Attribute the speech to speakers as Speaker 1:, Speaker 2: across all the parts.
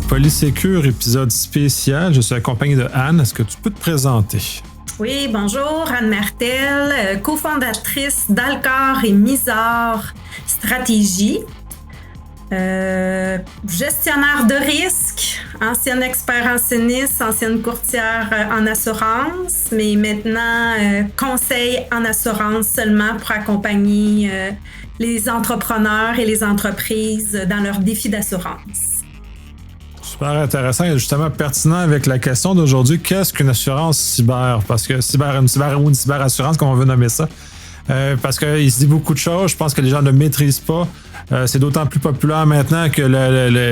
Speaker 1: Polysécure, épisode spécial. Je suis accompagné de Anne. Est-ce que tu peux te présenter?
Speaker 2: Oui, bonjour, Anne Martel, cofondatrice d'Alcor et Misor Stratégie, gestionnaire de risque, ancienne expert en sinistre, ancienne courtière en assurance, mais maintenant conseil en assurance seulement pour accompagner les entrepreneurs et les entreprises dans leurs défis d'assurance.
Speaker 1: Super intéressant et justement pertinent avec la question d'aujourd'hui. Qu'est-ce qu'une assurance cyber? Parce que une cyberassurance, comme on veut nommer ça. Parce qu'il se dit beaucoup de choses. Je pense que les gens ne maîtrisent pas. C'est d'autant plus populaire maintenant que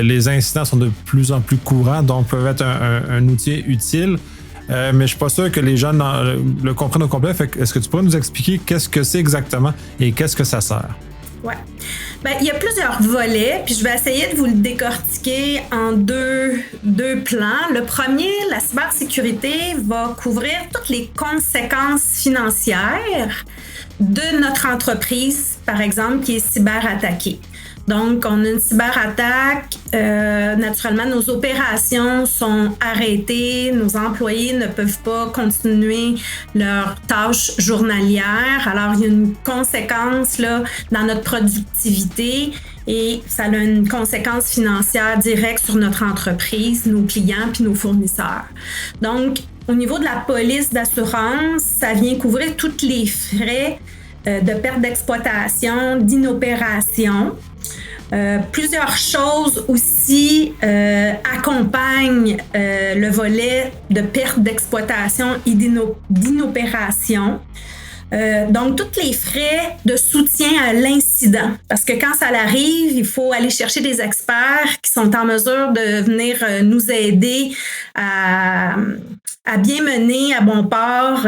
Speaker 1: les incidents sont de plus en plus courants, donc peuvent être un outil utile. Mais je ne suis pas sûr que les gens le comprennent au complet. Est-ce que tu pourrais nous expliquer qu'est-ce que c'est exactement et qu'est-ce que ça sert?
Speaker 2: Ouais. Ben, il y a plusieurs volets, puis je vais essayer de vous le décortiquer en deux plans. Le premier, la cybersécurité, va couvrir toutes les conséquences financières de notre entreprise, par exemple, qui est cyberattaquée. Donc, on a une cyberattaque. Naturellement, nos opérations sont arrêtées. Nos employés ne peuvent pas continuer leurs tâches journalières. Alors, il y a une conséquence là, dans notre productivité et ça a une conséquence financière directe sur notre entreprise, nos clients puis nos fournisseurs. Donc, au niveau de la police d'assurance, ça vient couvrir tous les frais de perte d'exploitation, d'inopération. Plusieurs choses aussi accompagnent le volet de perte d'exploitation et d'inopération. Donc, tous les frais de soutien à l'incident. Parce que quand ça arrive, il faut aller chercher des experts qui sont en mesure de venir nous aider à bien mener à bon port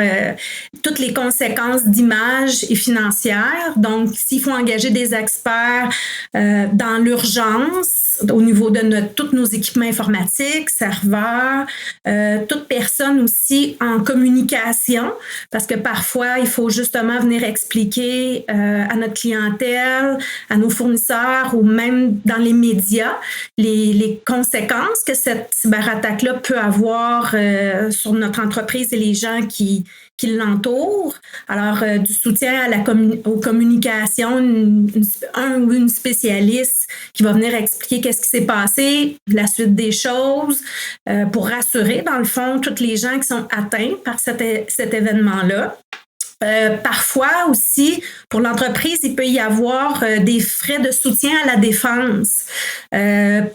Speaker 2: toutes les conséquences d'image et financières. Donc, s'il faut engager des experts dans l'urgence, au niveau de tous nos équipements informatiques, serveurs, toute personne aussi en communication, parce que parfois, il faut justement venir expliquer à notre clientèle, à nos fournisseurs ou même dans les médias, les conséquences que cette cyberattaque-là peut avoir sur notre entreprise et les gens qui l'entourent. Alors, du soutien aux communications, un ou une spécialiste qui va venir expliquer qu'est-ce qui s'est passé, la suite des choses, pour rassurer, dans le fond, tous les gens qui sont atteints par cet événement-là. Parfois aussi, pour l'entreprise, il peut y avoir des frais de soutien à la défense. Je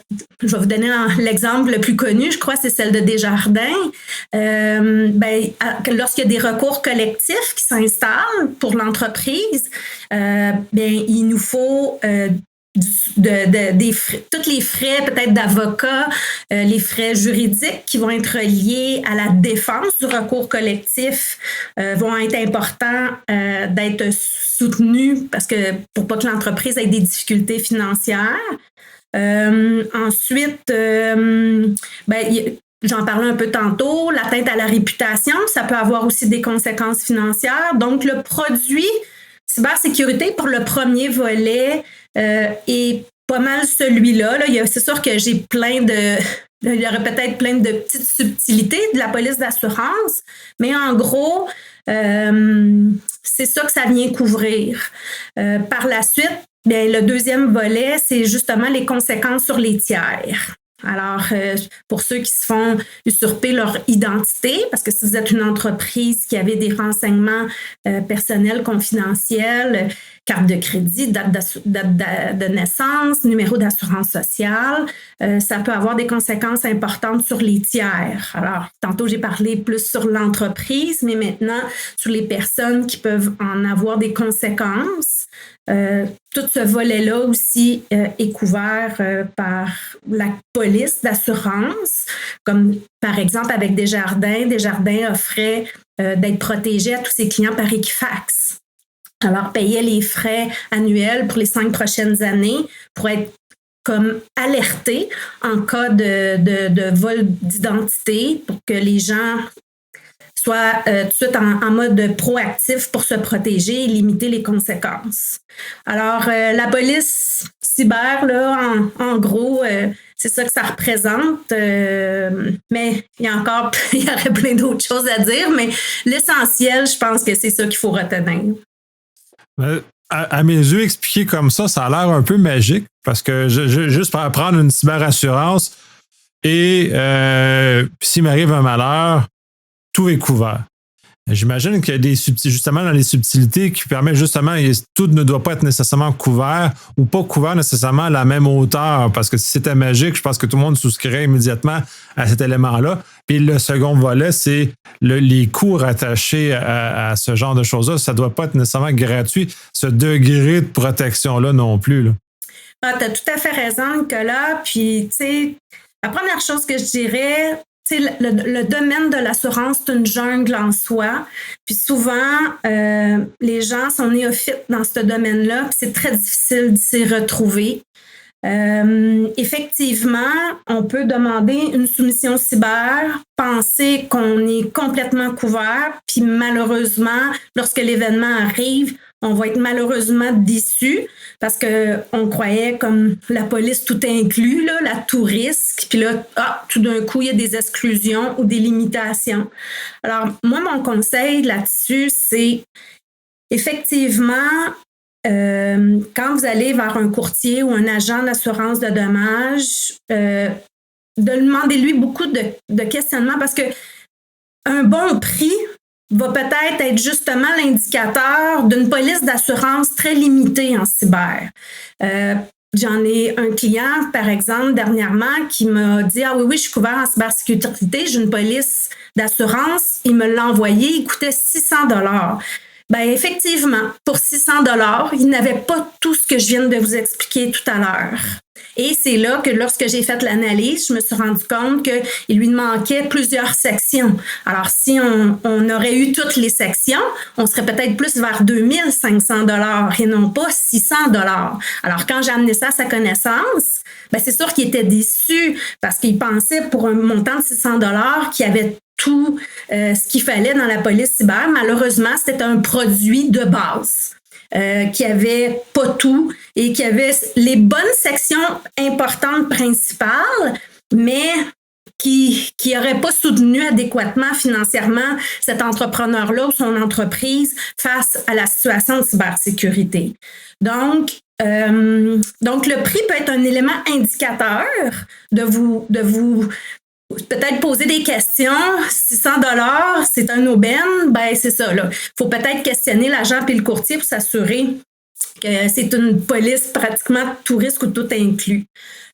Speaker 2: vais vous donner l'exemple le plus connu, je crois, c'est celle de Desjardins. Lorsqu'il y a des recours collectifs qui s'installent pour l'entreprise, il nous faut tous les frais peut-être d'avocat, les frais juridiques qui vont être liés à la défense du recours collectif vont être importants d'être soutenus parce que pour pas que l'entreprise ait des difficultés financières. Ensuite, j'en parlais un peu tantôt, l'atteinte à la réputation, ça peut avoir aussi des conséquences financières. Donc, le produit cybersécurité pour le premier volet est pas mal celui-là. C'est sûr que j'ai il y aurait peut-être plein de petites subtilités de la police d'assurance, mais en gros, c'est ça que ça vient couvrir. Par la suite, le deuxième volet, c'est justement les conséquences sur les tiers. Alors, pour ceux qui se font usurper leur identité, parce que si vous êtes une entreprise qui avait des renseignements personnels confidentiels, carte de crédit, date de naissance, numéro d'assurance sociale, ça peut avoir des conséquences importantes sur les tiers. Alors, tantôt, j'ai parlé plus sur l'entreprise, mais maintenant, sur les personnes qui peuvent en avoir des conséquences. Tout ce volet-là aussi est couvert par la police d'assurance, comme par exemple avec Desjardins. Desjardins offrait d'être protégé à tous ses clients par Equifax. Alors, payait les frais annuels pour les 5 prochaines années pour être comme alerté en cas de vol d'identité pour que les gens soit tout de suite en mode proactif pour se protéger et limiter les conséquences. Alors, la police cyber, là, en gros, c'est ça que ça représente. Mais il y aurait plein d'autres choses à dire, mais l'essentiel, je pense que c'est ça qu'il faut retenir.
Speaker 1: À mes yeux, expliqué comme ça a l'air un peu magique parce que juste pour prendre une cyberassurance et s'il m'arrive un malheur, tout est couvert. J'imagine qu'il y a des justement dans les subtilités qui permettent justement, tout ne doit pas être nécessairement couvert ou pas couvert nécessairement à la même hauteur parce que si c'était magique, je pense que tout le monde souscrirait immédiatement à cet élément-là. Puis le second volet, c'est les coûts rattachés à ce genre de choses-là. Ça ne doit pas être nécessairement gratuit, ce degré de protection-là non plus. Là.
Speaker 2: Ah, tu as tout à fait raison, Nicolas. Puis, tu sais, la première chose que je dirais, le domaine de l'assurance, c'est une jungle en soi. Puis souvent, les gens sont néophytes dans ce domaine-là, puis c'est très difficile de s'y retrouver. Effectivement, on peut demander une soumission cyber, penser qu'on est complètement couvert, puis malheureusement, lorsque l'événement arrive, on va être malheureusement déçu parce qu'on croyait comme la police tout inclus, là, la tout risque, puis là, tout d'un coup, il y a des exclusions ou des limitations. Alors, moi, mon conseil là-dessus, c'est effectivement, quand vous allez vers un courtier ou un agent d'assurance de dommages, demandez-lui beaucoup de questionnements parce que un bon prix va peut-être être justement l'indicateur d'une police d'assurance très limitée en cyber. J'en ai un client, par exemple, dernièrement, qui m'a dit « Ah oui, je suis couvert en cybersécurité, j'ai une police d'assurance. » Il me l'a envoyé, il coûtait 600 $. Ben effectivement, pour 600 $, il n'avait pas tout ce que je viens de vous expliquer tout à l'heure. Et c'est là que lorsque j'ai fait l'analyse, je me suis rendu compte qu'il lui manquait plusieurs sections. Alors, si on aurait eu toutes les sections, on serait peut-être plus vers 2500 $ et non pas 600 $. Alors, quand j'ai amené ça à sa connaissance, ben c'est sûr qu'il était déçu parce qu'il pensait pour un montant de 600 $ qu'il y avait tout ce qu'il fallait dans la police cyber. Malheureusement, c'était un produit de base. Qui avait pas tout et qui avait les bonnes sections importantes principales, mais qui n'aurait pas soutenu adéquatement financièrement cet entrepreneur-là ou son entreprise face à la situation de cybersécurité. Donc, le prix peut être un élément indicateur de vous peut-être poser des questions. 600 $, c'est un aubaine, ben c'est ça. Il faut peut-être questionner l'agent et le courtier pour s'assurer que c'est une police pratiquement tout risque ou tout inclus.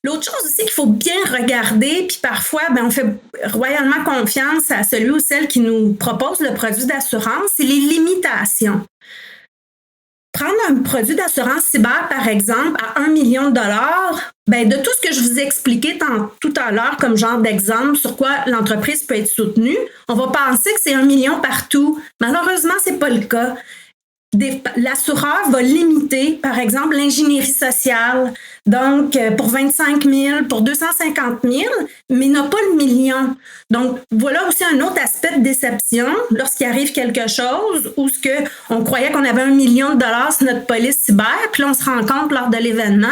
Speaker 2: L'autre chose aussi qu'il faut bien regarder, puis parfois, on fait royalement confiance à celui ou celle qui nous propose le produit d'assurance, c'est les limitations. Prendre un produit d'assurance cyber, par exemple, à 1 million de dollars, de tout ce que je vous ai expliqué tout à l'heure comme genre d'exemple sur quoi l'entreprise peut être soutenue, on va penser que c'est 1 million partout. Malheureusement, c'est pas le cas. L'assureur va limiter, par exemple, l'ingénierie sociale, donc pour 25 000, pour 250 000, mais il n'a pas le million. Donc, voilà aussi un autre aspect de déception lorsqu'il arrive quelque chose où on croyait qu'on avait 1 million de dollars sur notre police cyber, puis là, on se rend compte lors de l'événement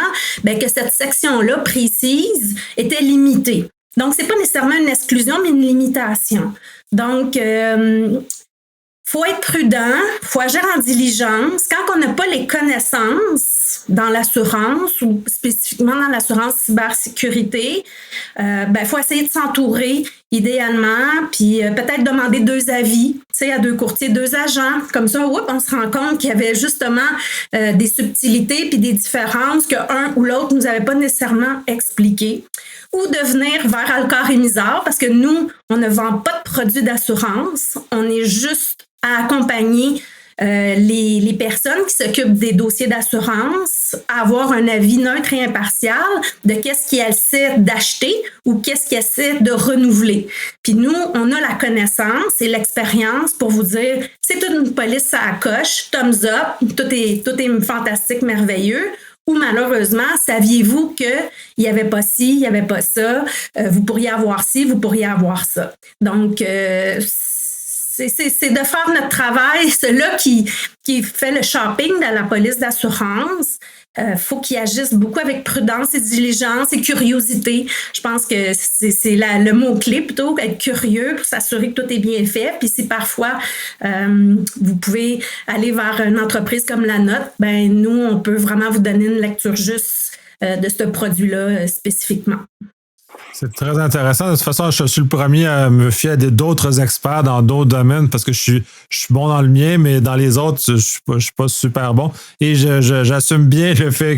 Speaker 2: que cette section-là précise était limitée. Donc, c'est pas nécessairement une exclusion, mais une limitation. Donc, faut être prudent, faut agir en diligence. Quand on n'a pas les connaissances dans l'assurance ou spécifiquement dans l'assurance cybersécurité, faut essayer de s'entourer idéalement, puis peut-être demander 2 avis, à 2 courtiers, 2 agents. Comme ça, on se rend compte qu'il y avait justement des subtilités puis des différences qu'un ou l'autre nous avait pas nécessairement expliquées. Ou de venir vers Alcor et Misard, parce que nous, on ne vend pas de produits d'assurance, on est juste à accompagner les personnes qui s'occupent des dossiers d'assurance à avoir un avis neutre et impartial de qu'est-ce qu'ils essaient d'acheter ou qu'est-ce qu'ils essaient de renouveler. Puis nous, on a la connaissance et l'expérience pour vous dire c'est toute une police à la coche, thumbs up, tout est fantastique, merveilleux. Ou malheureusement, saviez-vous qu'il n'y avait pas ci, il n'y avait pas ça, vous pourriez avoir ci, vous pourriez avoir ça. Donc, C'est de faire notre travail. Ceux-là qui fait le shopping de la police d'assurance, faut qu'ils agissent beaucoup avec prudence et diligence et curiosité. Je pense que c'est le mot-clé plutôt, être curieux pour s'assurer que tout est bien fait. Puis si parfois vous pouvez aller vers une entreprise comme la nôtre, ben nous, on peut vraiment vous donner une lecture juste de ce produit-là spécifiquement.
Speaker 1: C'est très intéressant. De toute façon, je suis le premier à me fier à d'autres experts dans d'autres domaines parce que je suis bon dans le mien, mais dans les autres, je suis pas super bon. Et j'assume bien le fait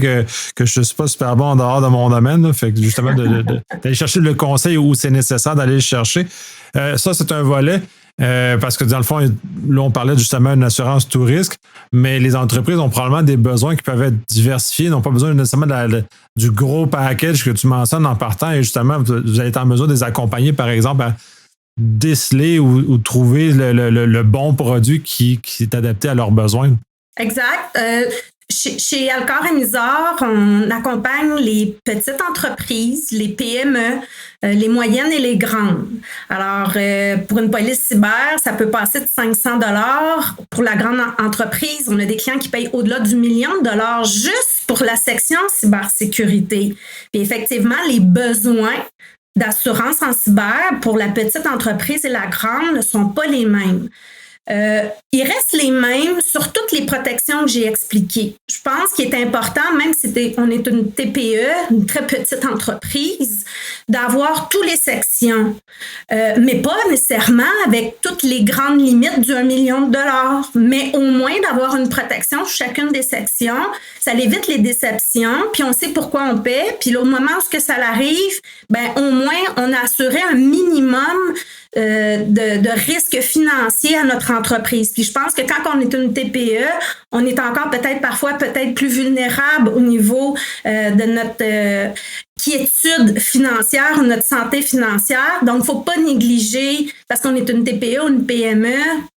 Speaker 1: que je ne suis pas super bon en dehors de mon domaine. Là. Fait que justement, d'aller chercher le conseil où c'est nécessaire d'aller le chercher. Ça, c'est un volet. Parce que dans le fond, là, on parlait justement d'une assurance tout risque, mais les entreprises ont probablement des besoins qui peuvent être diversifiés, n'ont pas besoin nécessairement du gros package que tu mentionnes en partant, et justement, vous allez être en mesure de les accompagner, par exemple, à déceler ou trouver le bon produit qui est adapté à leurs besoins.
Speaker 2: Exact. Chez Alcor et Misard, on accompagne les petites entreprises, les PME, les moyennes et les grandes. Alors, pour une police cyber, ça peut passer de 500 $. Pour la grande entreprise, on a des clients qui payent au-delà du $1 million juste pour la section cybersécurité. Puis effectivement, les besoins d'assurance en cyber pour la petite entreprise et la grande ne sont pas les mêmes. Ils restent les mêmes sur toutes les protections que j'ai expliquées. Je pense qu'il est important, même si on est une TPE, une très petite entreprise, d'avoir toutes les sections, mais pas nécessairement avec toutes les grandes limites du $1 million, mais au moins d'avoir une protection sur chacune des sections. Ça évite les déceptions, puis on sait pourquoi on paie, puis au moment où ça arrive, ben au moins on a assuré un minimum de risque financier à notre entreprise. Puis je pense que quand on est une TPE, on est encore parfois plus vulnérable au niveau de notre quiétude financière ou notre santé financière. Donc, il ne faut pas négliger, parce qu'on est une TPE ou une PME,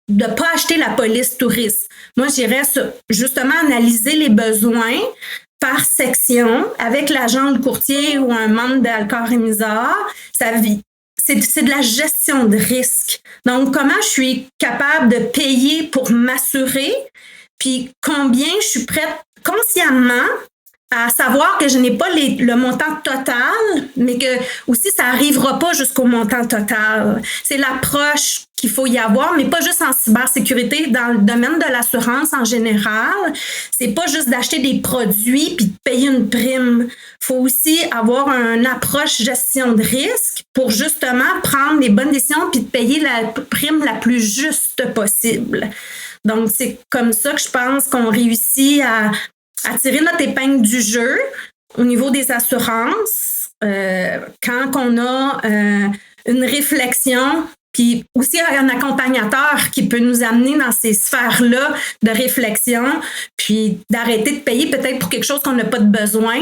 Speaker 2: de ne pas acheter la police tout risque. Moi, j'irais justement analyser les besoins par section avec l'agent ou le courtier ou un membre d'Alcor et Misard. C'est de la gestion de risque. Donc, comment je suis capable de payer pour m'assurer, puis combien je suis prête consciemment à savoir que je n'ai pas le montant total, mais que aussi ça n'arrivera pas jusqu'au montant total. C'est l'approche qu'il faut y avoir, mais pas juste en cybersécurité, dans le domaine de l'assurance en général. C'est pas juste d'acheter des produits puis de payer une prime. Il faut aussi avoir une approche gestion de risque pour justement prendre les bonnes décisions puis de payer la prime la plus juste possible. Donc, c'est comme ça que je pense qu'on réussit à tirer notre épingle du jeu au niveau des assurances quand on a une réflexion, puis aussi un accompagnateur qui peut nous amener dans ces sphères-là de réflexion, puis d'arrêter de payer peut-être pour quelque chose qu'on n'a pas de besoin,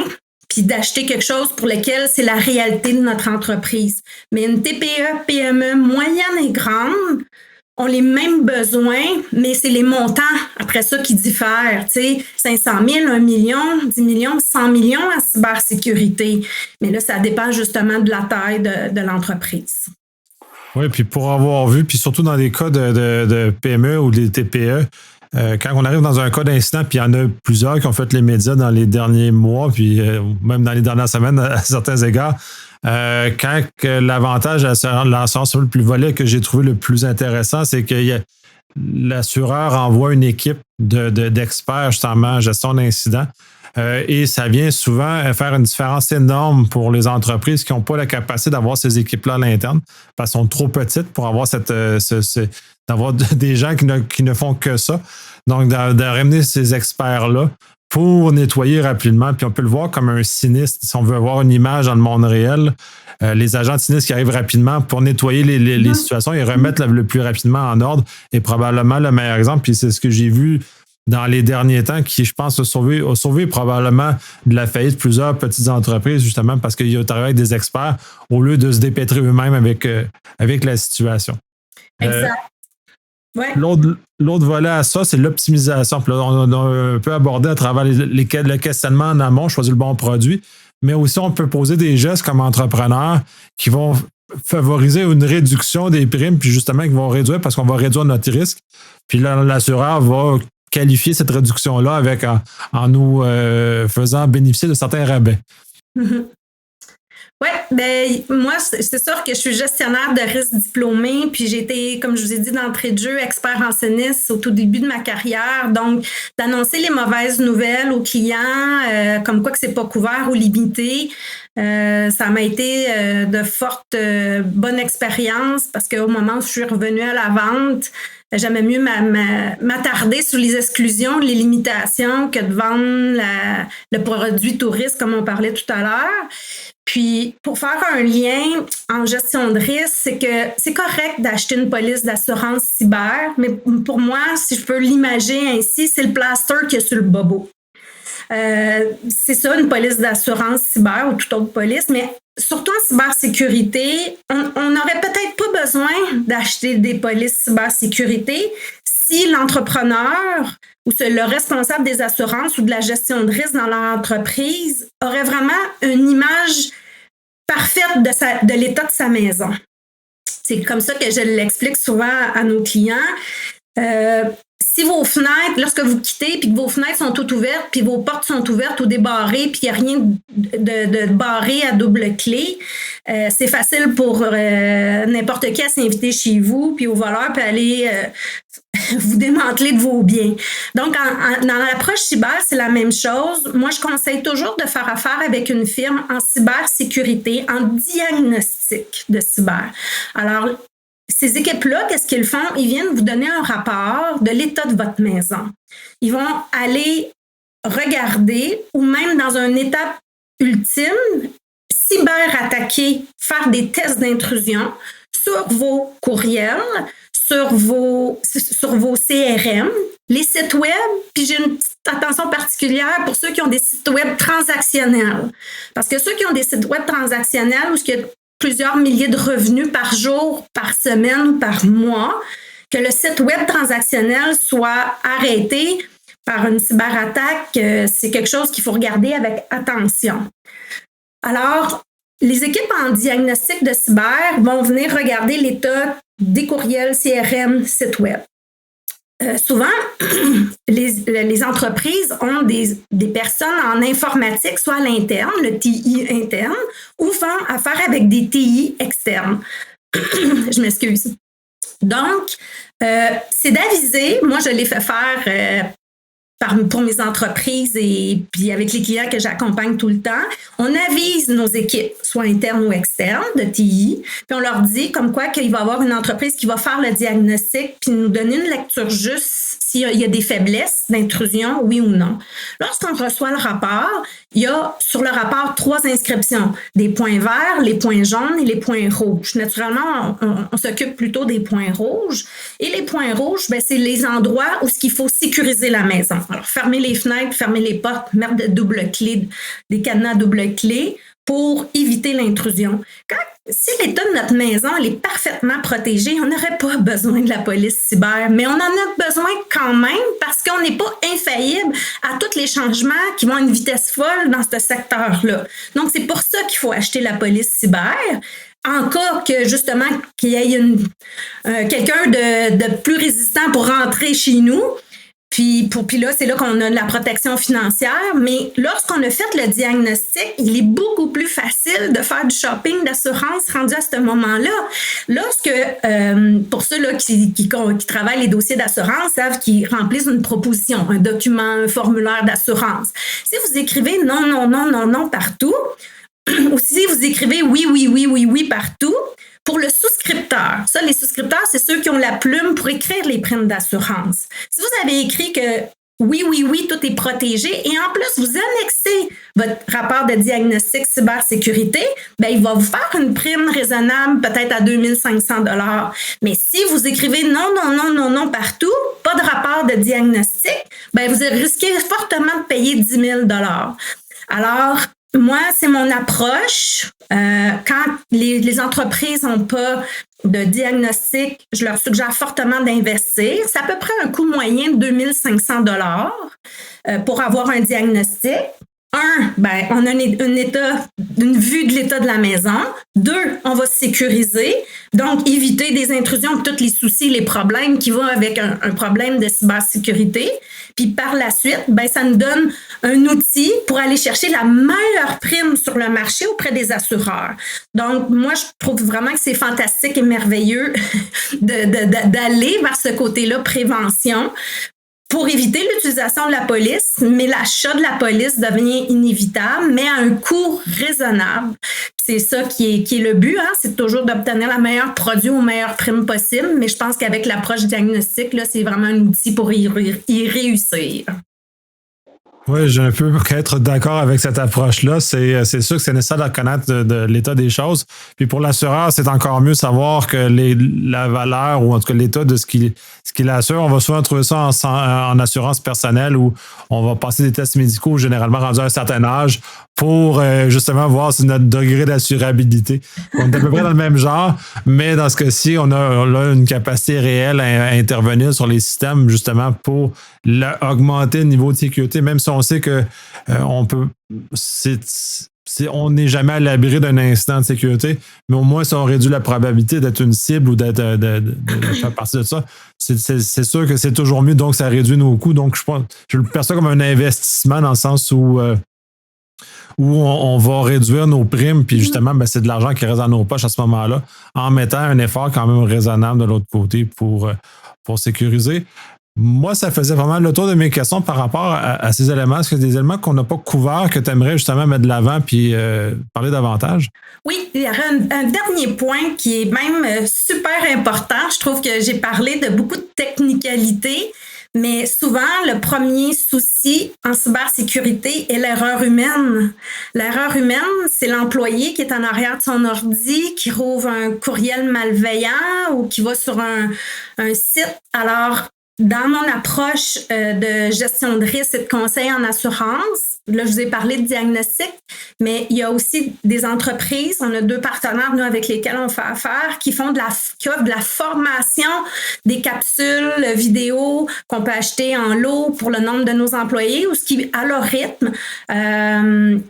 Speaker 2: puis d'acheter quelque chose pour lequel c'est la réalité de notre entreprise. Mais une TPE, PME moyenne et grande ont les mêmes besoins, mais c'est les montants après ça qui diffèrent. Tu sais, 500 000, 1 million, 10 millions, 100 millions en cybersécurité. Mais là, ça dépend justement de la taille de l'entreprise.
Speaker 1: Oui, puis pour avoir vu, puis surtout dans des cas de PME ou des TPE, quand on arrive dans un cas d'incident, puis il y en a plusieurs qui ont fait les médias dans les derniers mois, puis même dans les dernières semaines à certains égards, quand l'avantage de l'assurance, le volet que j'ai trouvé le plus intéressant, c'est que l'assureur envoie une équipe d'experts justement en gestion d'incidents. Et ça vient souvent faire une différence énorme pour les entreprises qui n'ont pas la capacité d'avoir ces équipes-là à l'interne parce qu'elles sont trop petites pour avoir d'avoir des gens qui ne font que ça. Donc, de ramener ces experts-là pour nettoyer rapidement. Puis on peut le voir comme un sinistre. Si on veut avoir une image dans le monde réel, les agents de sinistre qui arrivent rapidement pour nettoyer les situations et remettre le plus rapidement en ordre est probablement le meilleur exemple. Puis c'est ce que j'ai vu dans les derniers temps qui, je pense, a sauvé probablement de la faillite plusieurs petites entreprises, justement parce qu'ils ont travaillé avec des experts au lieu de se dépêtrer eux-mêmes avec la situation.
Speaker 2: Exact. Ouais.
Speaker 1: L'autre volet à ça, c'est l'optimisation. Puis là, on peut aborder à travers le questionnement en amont, choisir le bon produit, mais aussi on peut poser des gestes comme entrepreneurs qui vont favoriser une réduction des primes, puis justement, qu'ils vont réduire parce qu'on va réduire notre risque. Puis là, l'assureur va qualifier cette réduction-là avec en nous faisant bénéficier de certains rabais.
Speaker 2: Mm-hmm. Oui, ben moi, c'est sûr que je suis gestionnaire de risque diplômé, puis j'ai été, comme je vous ai dit d'entrée de jeu, expert en sinistre au tout début de ma carrière. Donc, d'annoncer les mauvaises nouvelles aux clients, comme quoi que c'est pas couvert ou limité, ça m'a été de fortes bonnes expériences parce qu'au moment où je suis revenue à la vente, j'aimais mieux m'attarder sur les exclusions, les limitations que de vendre le produit touriste comme on parlait tout à l'heure. Puis, pour faire un lien en gestion de risque, c'est que c'est correct d'acheter une police d'assurance cyber, mais pour moi, si je peux l'imager ainsi, c'est le plaster qu'il y a sur le bobo. C'est ça, une police d'assurance cyber ou toute autre police, mais surtout en cybersécurité, on n'aurait peut-être pas besoin d'acheter des polices cybersécurité si l'entrepreneur ou le responsable des assurances ou de la gestion de risque dans leur entreprise aurait vraiment une image parfaite de l'état de sa maison. C'est comme ça que je l'explique souvent à nos clients. Si vos fenêtres, lorsque vous quittez, puis que vos fenêtres sont toutes ouvertes, puis vos portes sont ouvertes ou débarrées, puis il n'y a rien de barré à double clé, c'est facile pour n'importe qui à s'inviter chez vous, puis au voleur, puis aller vous démanteler de vos biens. Donc, dans l'approche cyber, c'est la même chose. Moi, je conseille toujours de faire affaire avec une firme en cybersécurité, en diagnostic de cyber. Alors, ces équipes-là, qu'est-ce qu'ils font? Ils viennent vous donner un rapport de l'état de votre maison. Ils vont aller regarder, ou même dans une étape ultime, cyberattaquer, faire des tests d'intrusion sur vos courriels, sur vos CRM, les sites web, puis j'ai une petite attention particulière pour ceux qui ont des sites web transactionnels. Parce que ceux qui ont des sites web transactionnels où il y a plusieurs milliers de revenus par jour, par semaine ou par mois, que le site web transactionnel soit arrêté par une cyberattaque, c'est quelque chose qu'il faut regarder avec attention. Alors, les équipes en diagnostic de cyber vont venir regarder l'état des courriels, CRM, sites web. Souvent, les entreprises ont des personnes en informatique, soit à l'interne, le TI interne, ou font affaire avec des TI externes. Je m'excuse. Donc, c'est d'aviser. Moi, je l'ai fait faire pour mes entreprises et puis avec les clients que j'accompagne tout le temps. On avise nos équipes, soit internes ou externes, de TI, puis on leur dit comme quoi qu'il va y avoir une entreprise qui va faire le diagnostic puis nous donner une lecture juste s'il y a des faiblesses d'intrusion, oui ou non. Lorsqu'on reçoit le rapport, il y a sur le rapport 3 inscriptions, des points verts, les points jaunes et les points rouges. Naturellement, on s'occupe plutôt des points rouges. Et les points rouges, ben, c'est les endroits où il faut sécuriser la maison. Alors, fermer les fenêtres, fermer les portes, mettre des cadenas double clé pour éviter l'intrusion. Si l'état de notre maison elle est parfaitement protégé, on n'aurait pas besoin de la police cyber, mais on en a besoin quand même parce qu'on n'est pas infaillible à tous les changements qui vont à une vitesse folle dans ce secteur-là. Donc, c'est pour ça qu'il faut acheter la police cyber. En cas que, justement, qu'il y ait quelqu'un de plus résistant pour rentrer chez nous, puis là, c'est là qu'on a de la protection financière. Mais lorsqu'on a fait le diagnostic, il est beaucoup plus facile de faire du shopping d'assurance rendu à ce moment-là. Lorsque, pour ceux-là qui travaillent les dossiers d'assurance, savent qu'ils remplissent une proposition, un document, un formulaire d'assurance. Si vous écrivez non, non, non, non, non partout, ou si vous écrivez oui, oui, oui, oui, oui partout, pour le souscripteur, ça, les souscripteurs, c'est ceux qui ont la plume pour écrire les primes d'assurance. Si vous avez écrit que oui, oui, oui, tout est protégé et en plus, vous annexez votre rapport de diagnostic cybersécurité, bien, il va vous faire une prime raisonnable, peut-être à 2 500 $. Mais si vous écrivez non, non, non, non, non partout, pas de rapport de diagnostic, bien, vous risquez fortement de payer 10 000 $. Alors, moi, c'est mon approche. Quand les entreprises n'ont pas de diagnostic, je leur suggère fortement d'investir. C'est à peu près un coût moyen de 2 500 $ pour avoir un diagnostic. ben, on a une vue de l'état de la maison. 2, on va sécuriser, donc éviter des intrusions, tous les soucis, les problèmes qui vont avec un problème de cybersécurité. Puis par la suite, ben, ça nous donne un outil pour aller chercher la meilleure prime sur le marché auprès des assureurs. Donc, moi, je trouve vraiment que c'est fantastique et merveilleux d'aller vers ce côté-là, prévention, pour éviter l'utilisation de la police, mais l'achat de la police devient inévitable, mais à un coût raisonnable. C'est ça qui est le but, hein? C'est toujours d'obtenir le meilleur produit au meilleur prime possible, mais je pense qu'avec l'approche diagnostique, là, c'est vraiment un outil pour y réussir.
Speaker 1: Oui, j'ai un peu être d'accord avec cette approche-là. C'est sûr que c'est nécessaire de connaître de l'état des choses. Puis pour l'assureur, c'est encore mieux de savoir que la valeur ou en tout cas l'état de ce qu'il assure. On va souvent trouver ça en assurance personnelle où on va passer des tests médicaux généralement rendus à un certain âge pour justement voir si notre degré d'assurabilité. On est à peu près dans le même genre, mais dans ce cas-ci, on a une capacité réelle à intervenir sur les systèmes justement pour augmenter le niveau de sécurité, même si on sait que on peut. On n'est jamais à l'abri d'un incident de sécurité, mais au moins, si on réduit la probabilité d'être une cible ou de faire partie de ça, c'est sûr que c'est toujours mieux, donc ça réduit nos coûts. Donc, je le perçois comme un investissement dans le sens où on va réduire nos primes, puis justement, ben, c'est de l'argent qui reste dans nos poches à ce moment-là, en mettant un effort quand même raisonnable de l'autre côté pour sécuriser. Moi, ça faisait vraiment le tour de mes questions par rapport à ces éléments. Est-ce qu'il y a des éléments qu'on n'a pas couverts que tu aimerais justement mettre de l'avant puis parler davantage?
Speaker 2: Oui, il y aurait un dernier point qui est même super important. Je trouve que j'ai parlé de beaucoup de technicalités, mais souvent, le premier souci en cybersécurité est l'erreur humaine. L'erreur humaine, c'est l'employé qui est en arrière de son ordi, qui rouvre un courriel malveillant ou qui va sur un site. Alors, dans mon approche de gestion de risque et de conseil en assurance, là, je vous ai parlé de diagnostic, mais il y a aussi des entreprises, on a 2 partenaires, nous, avec lesquels on fait affaire, qui offrent de la formation, des capsules vidéo qu'on peut acheter en lot pour le nombre de nos employés, ou ce qui, à leur rythme,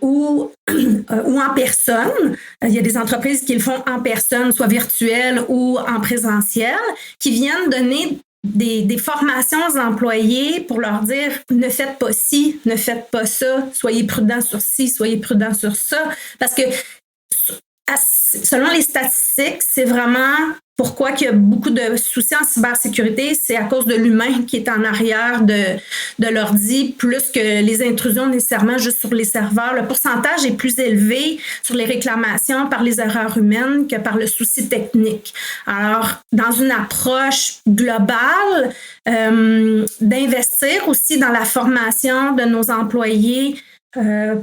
Speaker 2: ou en personne. Il y a des entreprises qui le font en personne, soit virtuel ou en présentiel, qui viennent donner des formations aux employés pour leur dire ne faites pas ci, ne faites pas ça, soyez prudents sur ci, soyez prudents sur ça. Parce que selon les statistiques, c'est vraiment pourquoi il y a beaucoup de soucis en cybersécurité, c'est à cause de l'humain qui est en arrière de l'ordi, plus que les intrusions nécessairement juste sur les serveurs. Le pourcentage est plus élevé sur les réclamations par les erreurs humaines que par le souci technique. Alors, dans une approche globale, d'investir aussi dans la formation de nos employés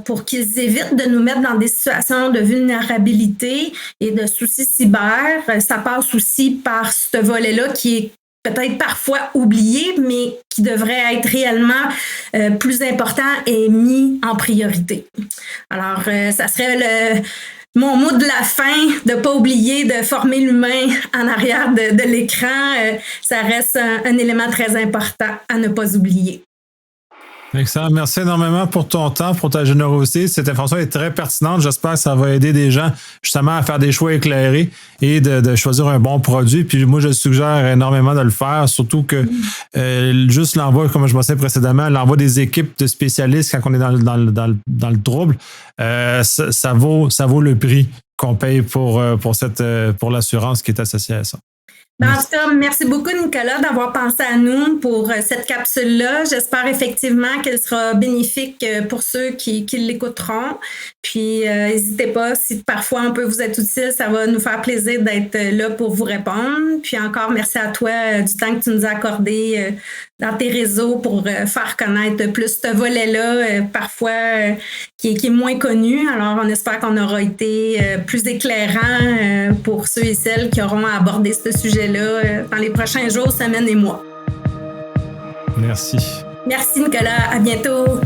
Speaker 2: pour qu'ils évitent de nous mettre dans des situations de vulnérabilité et de soucis cyber. Ça passe aussi par ce volet-là qui est peut-être parfois oublié, mais qui devrait être réellement plus important et mis en priorité. Alors, ça serait mon mot de la fin, de ne pas oublier de former l'humain en arrière de l'écran. Ça reste un élément très important à ne pas oublier.
Speaker 1: Excellent. Merci énormément pour ton temps, pour ta générosité. Cette information est très pertinente. J'espère que ça va aider des gens justement à faire des choix éclairés et de choisir un bon produit. Puis moi, je suggère énormément de le faire, surtout que juste l'envoi, comme je mentionnais précédemment, l'envoi des équipes de spécialistes quand on est dans le trouble, ça vaut le prix qu'on paye pour l'assurance qui est associée à ça.
Speaker 2: En tout cas, merci beaucoup, Nicolas, d'avoir pensé à nous pour cette capsule-là. J'espère effectivement qu'elle sera bénéfique pour ceux qui l'écouteront. Puis, n'hésitez pas, si parfois on peut vous être utile, ça va nous faire plaisir d'être là pour vous répondre. Puis encore, merci à toi du temps que tu nous as accordé dans tes réseaux pour faire connaître plus ce volet-là, parfois qui est moins connu. Alors, on espère qu'on aura été plus éclairant pour ceux et celles qui auront à aborder ce sujet-là dans les prochains jours, semaines et mois.
Speaker 1: Merci.
Speaker 2: Merci, Nicolas. À bientôt.